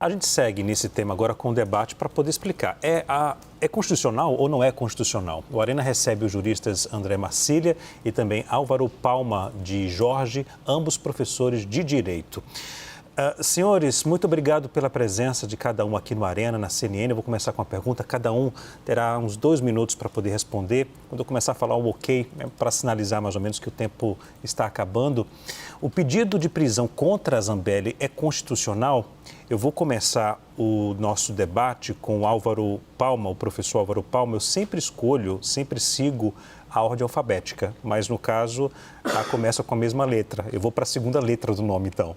A gente segue nesse tema agora com o debate para poder explicar. É constitucional ou não é constitucional? O Arena recebe os juristas André Marcília e também Álvaro Palma de Jorge, ambos professores de Direito. Senhores, muito obrigado pela presença de cada um aqui no Arena, na CNN. Eu vou começar com uma pergunta, cada um terá uns 2 minutos para poder responder. Quando eu começar a falar um ok, para sinalizar mais ou menos que o tempo está acabando. O pedido de prisão contra a Zambelli é constitucional? Eu vou começar o nosso debate com o Álvaro Palma, o professor Álvaro Palma. Eu sempre sigo a ordem alfabética, mas no caso, começa com a mesma letra. Eu vou para a segunda letra do nome, então.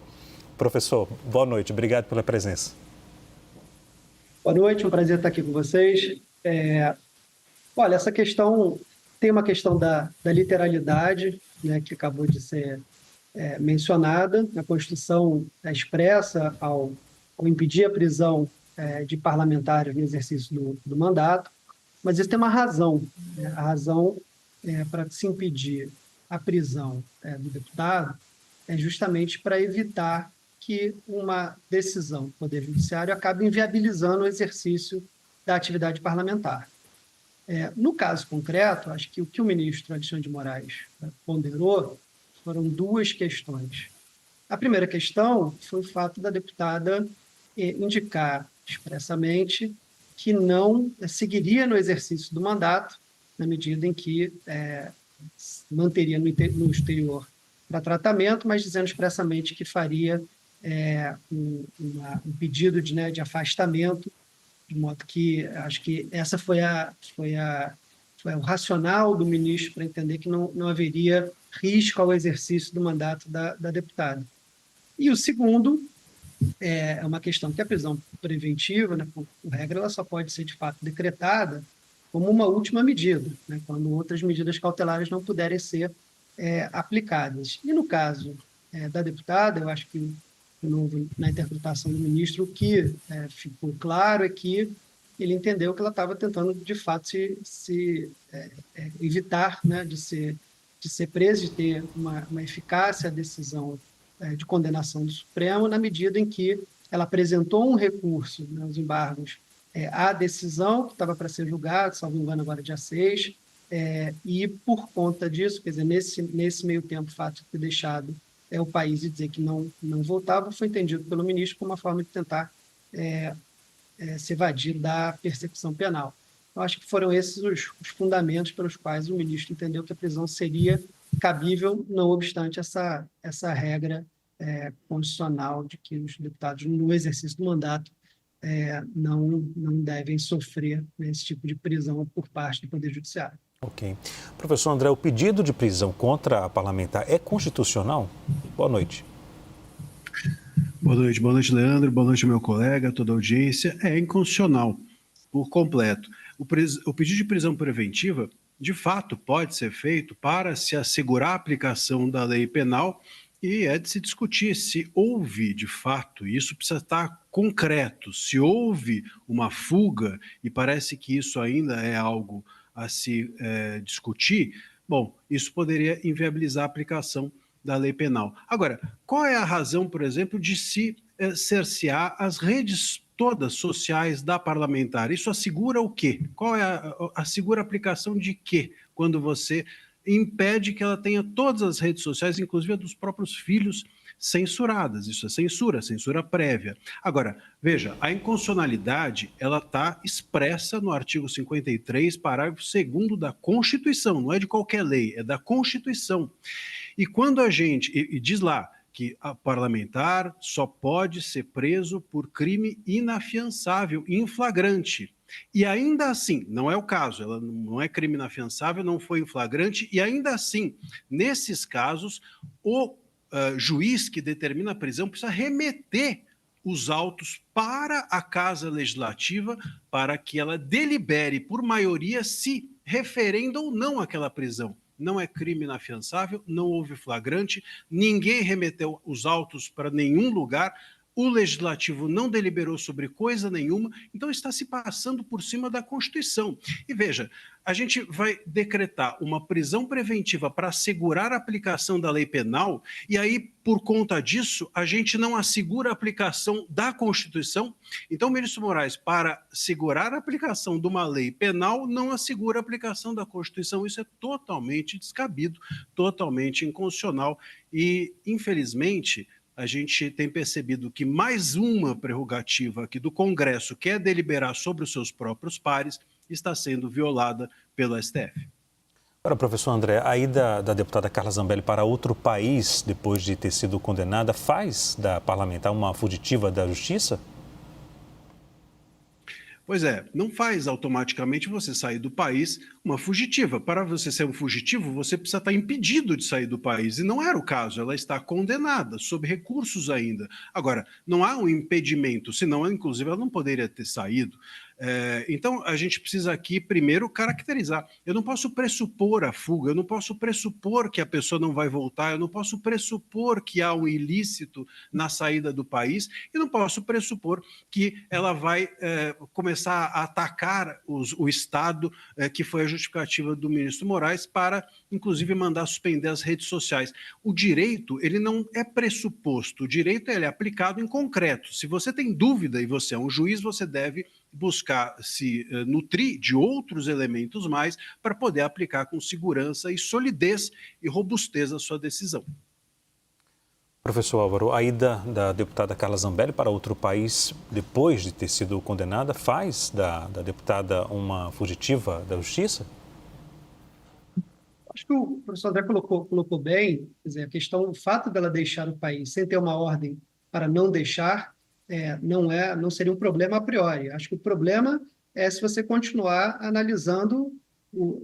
Professor, boa noite, obrigado pela presença. Boa noite, um prazer estar aqui com vocês. Olha, essa questão, tem uma questão da literalidade, né, que acabou de ser mencionada. A Constituição expressa ao impedir a prisão de parlamentares no exercício do mandato, mas isso tem uma razão, né? A razão para se impedir a prisão do deputado é justamente para evitar que uma decisão do Poder Judiciário acabe inviabilizando o exercício da atividade parlamentar. No caso concreto, acho que o que o ministro Alexandre de Moraes ponderou foram 2 questões. A primeira questão foi o fato da deputada indicar expressamente que não seguiria no exercício do mandato, na medida em que manteria no exterior para tratamento, mas dizendo expressamente que faria um pedido de afastamento, de modo que acho que essa foi o racional do ministro para entender que não haveria risco ao exercício do mandato da deputada. E o segundo é uma questão que a prisão preventiva, né, por regra, ela só pode ser de fato decretada como uma última medida, né, quando outras medidas cautelares não puderem ser aplicadas. E no caso da deputada, eu acho que, de novo, na interpretação do ministro, o que ficou claro é que ele entendeu que ela estava tentando, de fato, evitar, né, de ser presa, de ter uma eficácia à decisão de condenação do Supremo, na medida em que ela apresentou um recurso, né, os embargos, à decisão, que estava para ser julgada, salvo engano, agora dia 6, e por conta disso, quer dizer, nesse meio tempo, o fato de ter deixado o país e dizer que não voltava, foi entendido pelo ministro como uma forma de tentar se evadir da persecução penal. Eu acho que foram esses os fundamentos pelos quais o ministro entendeu que a prisão seria cabível, não obstante essa regra constitucional de que os deputados, no exercício do mandato, não devem sofrer esse tipo de prisão por parte do Poder Judiciário. Ok. Professor André, o pedido de prisão contra a parlamentar é constitucional? Boa noite. Boa noite, Leandro. Boa noite, meu colega, toda a audiência. É inconstitucional, por completo. O pedido de prisão preventiva, de fato, pode ser feito para se assegurar a aplicação da lei penal e é de se discutir se houve, de fato, isso precisa estar concreto, se houve uma fuga, e parece que isso ainda é algo a se discutir, bom, isso poderia inviabilizar a aplicação da lei penal. Agora, qual é a razão, por exemplo, de se cercear as redes todas sociais da parlamentar? Isso assegura o quê? Qual é assegura a aplicação de quê? Quando você impede que ela tenha todas as redes sociais, inclusive a dos próprios filhos, censuradas. Isso é censura prévia. Agora, veja, a inconstitucionalidade, ela está expressa no artigo 53, parágrafo 2º da Constituição, não é de qualquer lei, é da Constituição. E quando a gente, e diz lá que a parlamentar só pode ser preso por crime inafiançável, em flagrante. E ainda assim, não é o caso, ela não é crime inafiançável, não foi em flagrante, e ainda assim, nesses casos, o juiz que determina a prisão precisa remeter os autos para a Casa Legislativa para que ela delibere por maioria se referenda ou não aquela prisão. Não é crime inafiançável, não houve flagrante, ninguém remeteu os autos para nenhum lugar, o Legislativo não deliberou sobre coisa nenhuma, então está se passando por cima da Constituição. E veja, a gente vai decretar uma prisão preventiva para assegurar a aplicação da lei penal, e aí, por conta disso, a gente não assegura a aplicação da Constituição. Então, o ministro Moraes, para segurar a aplicação de uma lei penal, não assegura a aplicação da Constituição. Isso é totalmente descabido, totalmente inconstitucional e, infelizmente, a gente tem percebido que mais uma prerrogativa aqui do Congresso, que é deliberar sobre os seus próprios pares, está sendo violada pelo STF. Agora, professor André, a ida da deputada Carla Zambelli para outro país, depois de ter sido condenada, faz da parlamentar uma fugitiva da justiça? Pois é, não faz automaticamente você sair do país uma fugitiva. Para você ser um fugitivo, você precisa estar impedido de sair do país. E não era o caso, ela está condenada, sob recursos ainda. Agora, não há um impedimento, senão, inclusive, ela não poderia ter saído. Então, a gente precisa aqui, primeiro, caracterizar. Eu não posso pressupor a fuga, eu não posso pressupor que a pessoa não vai voltar, eu não posso pressupor que há um ilícito na saída do país, e não posso pressupor que ela vai começar a atacar o Estado, que foi a justificativa do ministro Moraes, para, inclusive, mandar suspender as redes sociais. O direito, ele não é pressuposto, o direito ele é aplicado em concreto. Se você tem dúvida e você é um juiz, você deve buscar se nutrir de outros elementos mais para poder aplicar com segurança e solidez e robustez a sua decisão. Professor Álvaro, a ida da deputada Carla Zambelli para outro país, depois de ter sido condenada, faz da deputada uma fugitiva da justiça? Acho que o professor André colocou bem, quer dizer, a questão, o fato dela deixar o país sem ter uma ordem para não deixar, não seria um problema a priori. Acho que o problema é se você continuar analisando,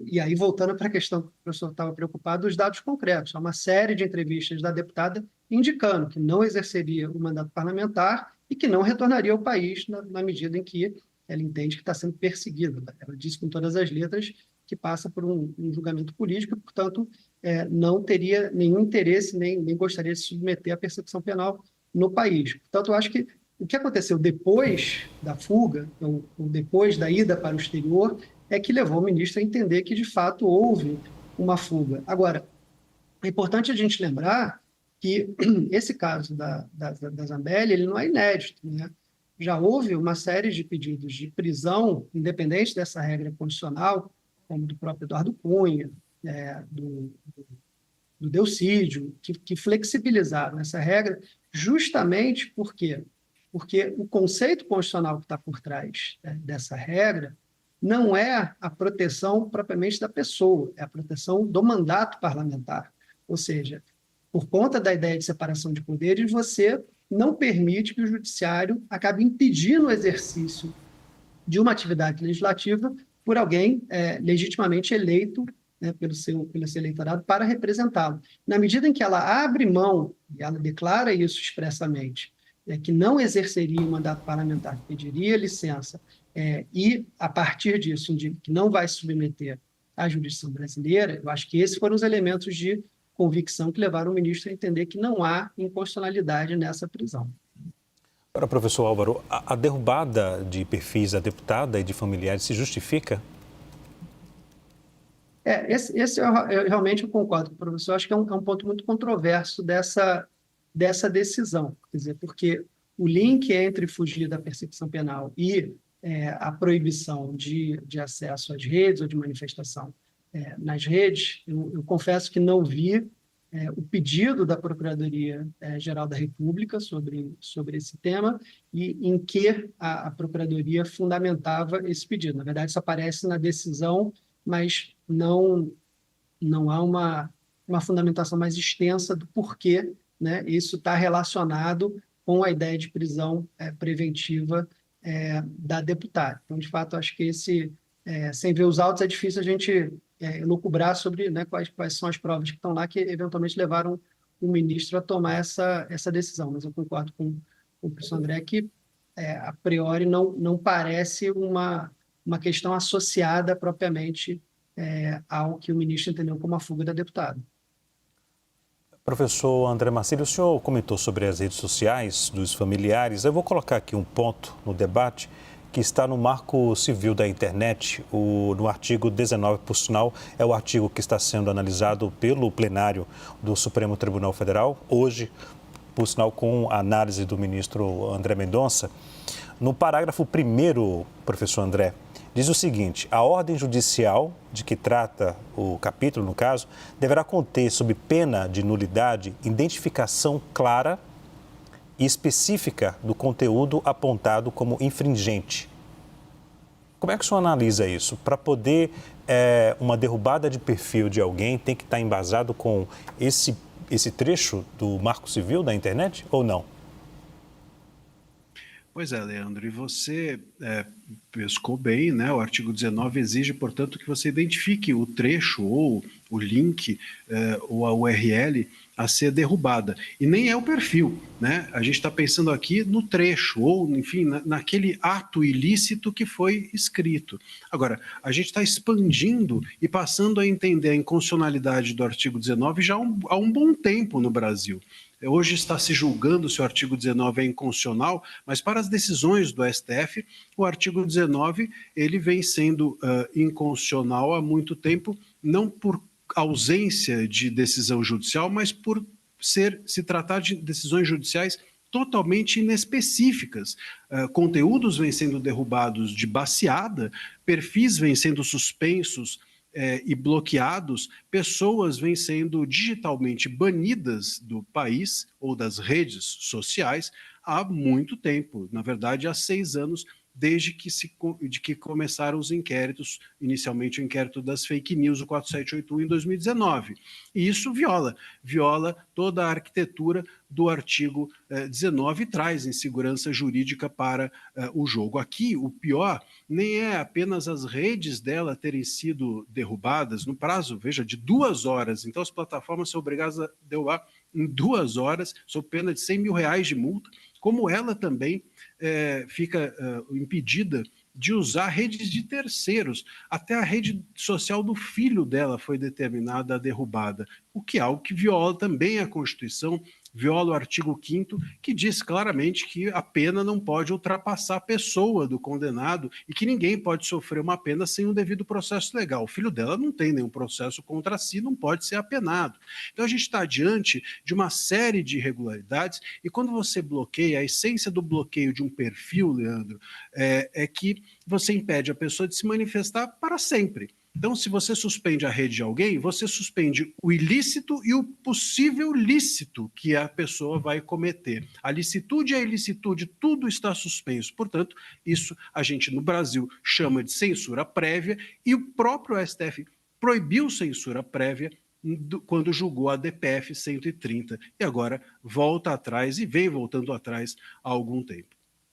e aí voltando para a questão que o professor estava preocupado, os dados concretos. Há uma série de entrevistas da deputada indicando que não exerceria o mandato parlamentar e que não retornaria ao país na medida em que ela entende que está sendo perseguida. Ela disse com todas as letras que passa por um julgamento político, portanto, não teria nenhum interesse, nem gostaria de se submeter à persecução penal no país. Portanto, eu acho que o que aconteceu depois da fuga, ou depois da ida para o exterior, é que levou o ministro a entender que, de fato, houve uma fuga. Agora, é importante a gente lembrar que esse caso da Zambelli, ele não é inédito, né? Já houve uma série de pedidos de prisão, independente dessa regra constitucional, como do próprio Eduardo Cunha, do Delcídio, que flexibilizaram essa regra justamente porque o conceito constitucional que está por trás dessa regra não é a proteção propriamente da pessoa, é a proteção do mandato parlamentar. Ou seja, por conta da ideia de separação de poderes, você não permite que o judiciário acabe impedindo o exercício de uma atividade legislativa por alguém legitimamente eleito, né, pelo seu eleitorado para representá-lo. Na medida em que ela abre mão, e ela declara isso expressamente, que não exerceria o mandato parlamentar, que pediria licença, e, a partir disso, indica que não vai se submeter à jurisdição brasileira, eu acho que esses foram os elementos de convicção que levaram o ministro a entender que não há inconstitucionalidade nessa prisão. Agora, professor Álvaro, a derrubada de perfis da deputada e de familiares se justifica? Esse eu realmente concordo com o professor. Acho que é um ponto muito controverso dessa decisão. Quer dizer, porque o link entre fugir da persecução penal e a proibição de acesso às redes ou de manifestação nas redes, eu confesso que não vi o pedido da Procuradoria-Geral da República sobre esse tema e em que a Procuradoria fundamentava esse pedido. Na verdade, isso aparece na decisão, mas não há uma fundamentação mais extensa do porquê, né, isso está relacionado com a ideia de prisão preventiva da deputada. Então, de fato, acho que sem ver os autos, é difícil a gente elucubrar sobre, né, quais são as provas que estão lá que eventualmente levaram o ministro a tomar essa decisão. Mas eu concordo com o professor André que, a priori, não parece uma questão associada propriamente ao que o ministro entendeu como a fuga da deputada. Professor André Marcílio, o senhor comentou sobre as redes sociais dos familiares. Eu vou colocar aqui um ponto no debate que está no Marco Civil da Internet, no artigo 19, por sinal, é o artigo que está sendo analisado pelo plenário do Supremo Tribunal Federal, hoje, por sinal, com a análise do ministro André Mendonça. No parágrafo 1º, professor André, diz o seguinte: a ordem judicial de que trata o capítulo, no caso, deverá conter, sob pena de nulidade, identificação clara e específica do conteúdo apontado como infringente. Como é que o senhor analisa isso? Para poder, uma derrubada de perfil de alguém tem que estar embasado com esse trecho do Marco Civil da internet ou não? Pois é, Leandro, e você pescou bem, né? O artigo 19 exige, portanto, que você identifique o trecho ou o link ou a URL a ser derrubada. E nem é o perfil, né? A gente está pensando aqui no trecho ou, enfim, naquele ato ilícito que foi escrito. Agora, a gente está expandindo e passando a entender a inconstitucionalidade do artigo 19 já há um bom tempo no Brasil. Hoje está se julgando se o artigo 19 é inconstitucional, mas para as decisões do STF, o artigo 19 ele vem sendo inconstitucional há muito tempo, não por ausência de decisão judicial, mas por se tratar de decisões judiciais totalmente inespecíficas. Conteúdos vêm sendo derrubados de baseada, perfis vêm sendo suspensos e bloqueados, pessoas vêm sendo digitalmente banidas do país ou das redes sociais há muito tempo, na verdade há 6 anos, desde que começaram os inquéritos, inicialmente o inquérito das fake news, o 4781, em 2019. E isso viola toda a arquitetura do artigo 19 e traz insegurança jurídica para o jogo. Aqui, o pior nem é apenas as redes dela terem sido derrubadas no prazo, veja, de 2 horas. Então, as plataformas são obrigadas a derrubar em 2 horas, sob pena de R$100 mil de multa, como ela também fica impedida de usar redes de terceiros. Até a rede social do filho dela foi determinada a derrubada, o que é algo que viola também a Constituição, viola o artigo 5º, que diz claramente que a pena não pode ultrapassar a pessoa do condenado e que ninguém pode sofrer uma pena sem um devido processo legal. O filho dela não tem nenhum processo contra si, não pode ser apenado. Então a gente está diante de uma série de irregularidades e quando você bloqueia, a essência do bloqueio de um perfil, Leandro, é que você impede a pessoa de se manifestar para sempre. Então, se você suspende a rede de alguém, você suspende o ilícito e o possível lícito que a pessoa vai cometer. A licitude e a ilicitude, tudo está suspenso. Portanto, isso a gente no Brasil chama de censura prévia e o próprio STF proibiu censura prévia quando julgou a DPF 130 e agora volta atrás e vem voltando atrás há algum tempo.